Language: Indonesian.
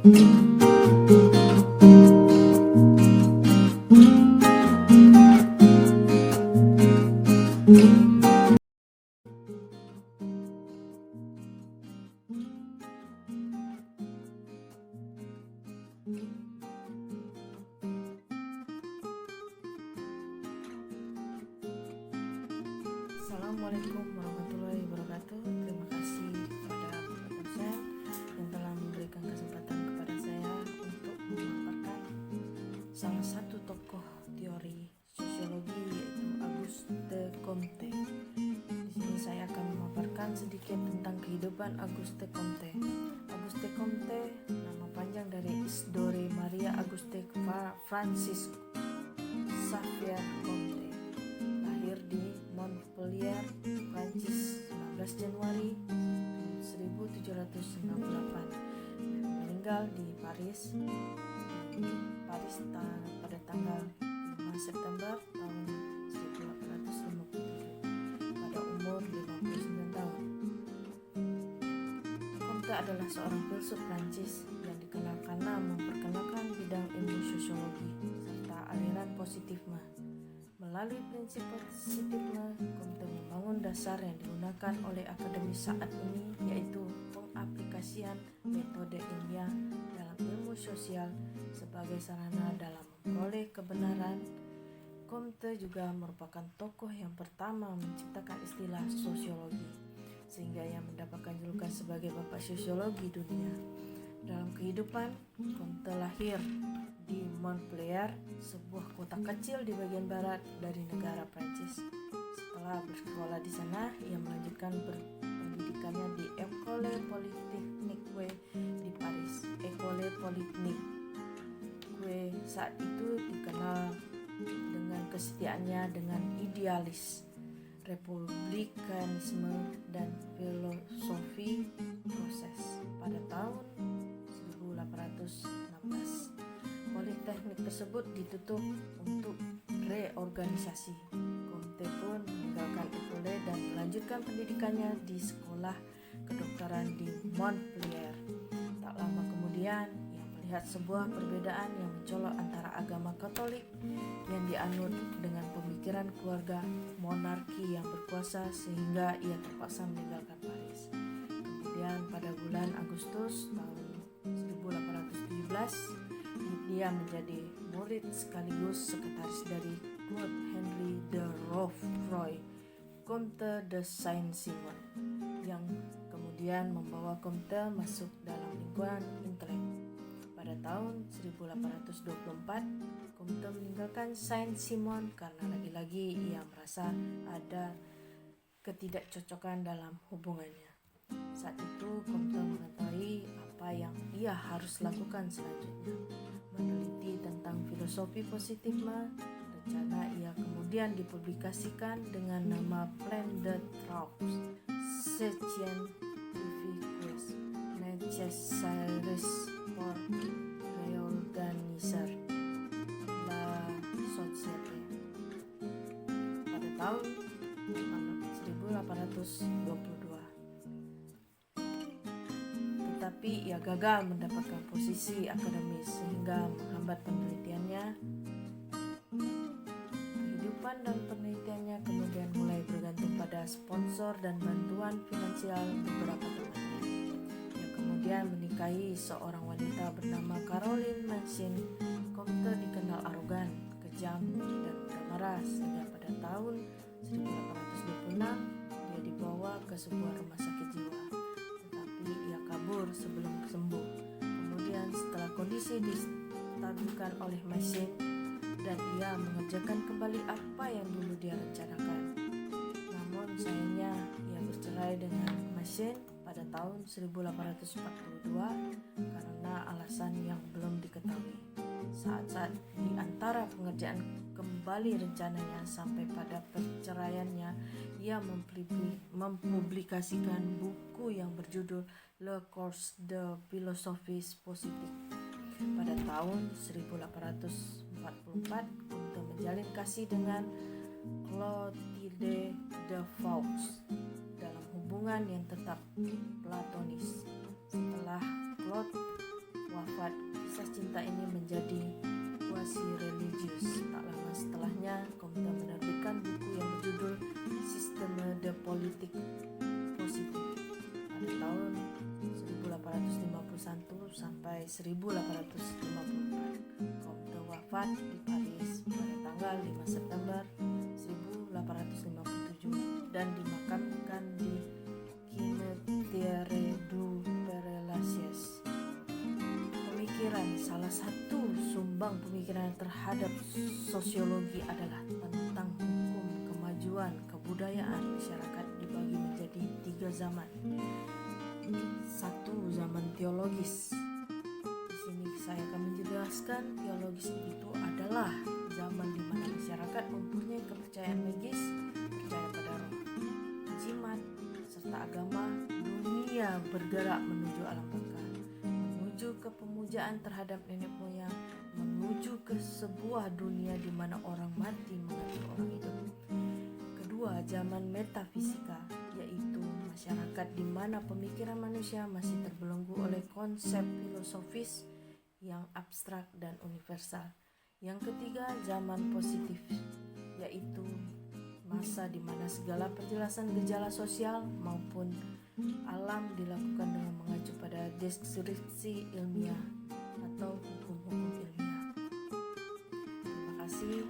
Assalamualaikum warahmatullahi wabarakatuh. Terima kasih kepada Bapak dosen yang telah memberikan kesempatan kepada saya untuk memaparkan salah satu tokoh teori sosiologi, yaitu Auguste Comte. Di sini saya akan memaparkan sedikit tentang kehidupan Auguste Comte. Auguste Comte nama panjang dari Isidore Maria Auguste Francis Xavier Comte, lahir di Montpellier, Prancis, 19 Januari 1798, meninggal di Paris pada tanggal 5 September tahun 1857 pada umur 59 tahun. Comte adalah seorang filsuf Prancis yang dikenal karena memperkenalkan bidang ilmu sosiologi serta aliran positifisme. Melalui prinsip positifisme, Comte membangun dasar yang digunakan oleh akademis saat ini, yaitu pengaplikasian metode ilmiah dalam ilmu sosial sebagai sarana dalam memperoleh kebenaran. Comte juga merupakan tokoh yang pertama menciptakan istilah sosiologi, sehingga ia mendapatkan julukan sebagai Bapak Sosiologi Dunia. Dalam kehidupan, Comte lahir di Montpellier, sebuah kota kecil di bagian barat dari negara Prancis. Setelah bersekolah di sana, ia melanjutkan pendidikannya di École Polytechnique di Paris. École Polytechnique saat itu dikenal dengan kesetiaannya dengan idealis, republikanisme, dan filosofi proses. Pada tahun 1816, Politeknik tersebut ditutup untuk reorganisasi. Comte pun meninggalkan École dan melanjutkan pendidikannya di sekolah kedokteran di Montpellier. Tak lama kemudian, ia melihat sebuah perbedaan yang mencolok antara agama Katolik yang dianut dengan pemikiran keluarga monarki yang berkuasa, sehingga ia terpaksa meninggalkan Paris. Kemudian pada bulan Agustus tahun 1817, dia menjadi murid sekaligus sekretaris dari Claude Henry de Rouvroy, Comte de Saint-Simon, yang kemudian membawa Comte masuk dalam lingkungan intelek. Pada tahun 1824, Comte meninggalkan Saint-Simon karena lagi-lagi ia merasa ada ketidakcocokan dalam hubungannya. Saat itu Comte mengetahui apa yang ia harus lakukan selanjutnya, meneliti tentang filosofi positifisme. Rencana ia kemudian dipublikasikan dengan nama Plan de Travaux Scientifiques Nécessaires pour réorganiser la société pada tahun 1822. Tetapi ia gagal mendapatkan posisi akademis sehingga menghambat penelitiannya. Kehidupan dan penelitiannya kemudian mulai bergantung pada sponsor dan bantuan finansial beberapa temannya. Ia kemudian menikahi seorang wanita bernama Caroline Mansin. Comte dikenal arogan, kejam, dan mudah marah, sehingga pada tahun 1826 dia dibawa ke sebuah rumah sakit jiwa. Ia kabur sebelum sembuh. Kemudian setelah kondisi distabilkan oleh Mansin dan ia mengerjakan kembali apa yang dulu dia rencanakan. Namun sayangnya ia bercerai dengan Mansin pada tahun 1842 karena alasan yang belum diketahui. Saat-saat di antara pengerjaan kembali rencananya sampai pada perceraiannya, ia mempublikasikan buku yang berjudul Le Cours de Philosophie Positive. Pada tahun 1844, Comte menjalin kasih dengan Clotilde de Vaux dalam hubungan yang tetap platonis. Setelah Claude, wafat, kisah cinta ini menjadi kuasi religius. Tak lama setelahnya, Comte menerbitkan buku yang berjudul Système de Politique Positive pada tahun 1851 sampai 1854. Comte wafat di Paris pada tanggal 5 September 1857 dan dimakamkan di Cimetière du Père-Lachaise. Pemikiran, salah satu sumbang pemikiran terhadap sosiologi adalah tentang hukum kemajuan kebudayaan masyarakat dibagi menjadi 3 zaman. 1. Zaman teologis. Di sini saya akan menjelaskan teologis itu adalah zaman di mana masyarakat mempunyai kepercayaan magis, percaya pada roh, jimat, serta agama. Dunia bergerak menuju alam baka, menuju ke pemujaan terhadap nenek moyang, menuju ke sebuah dunia di mana orang mati mengatur orang hidup. Kedua, zaman metafisika, yaitu masyarakat di mana pemikiran manusia masih terbelenggu oleh konsep filosofis yang abstrak dan universal. Yang ketiga, zaman positif, yaitu masa di mana segala penjelasan gejala sosial maupun alam dilakukan dengan mengacu pada deskripsi ilmiah atau hukum-hukum ilmiah. Terima kasih.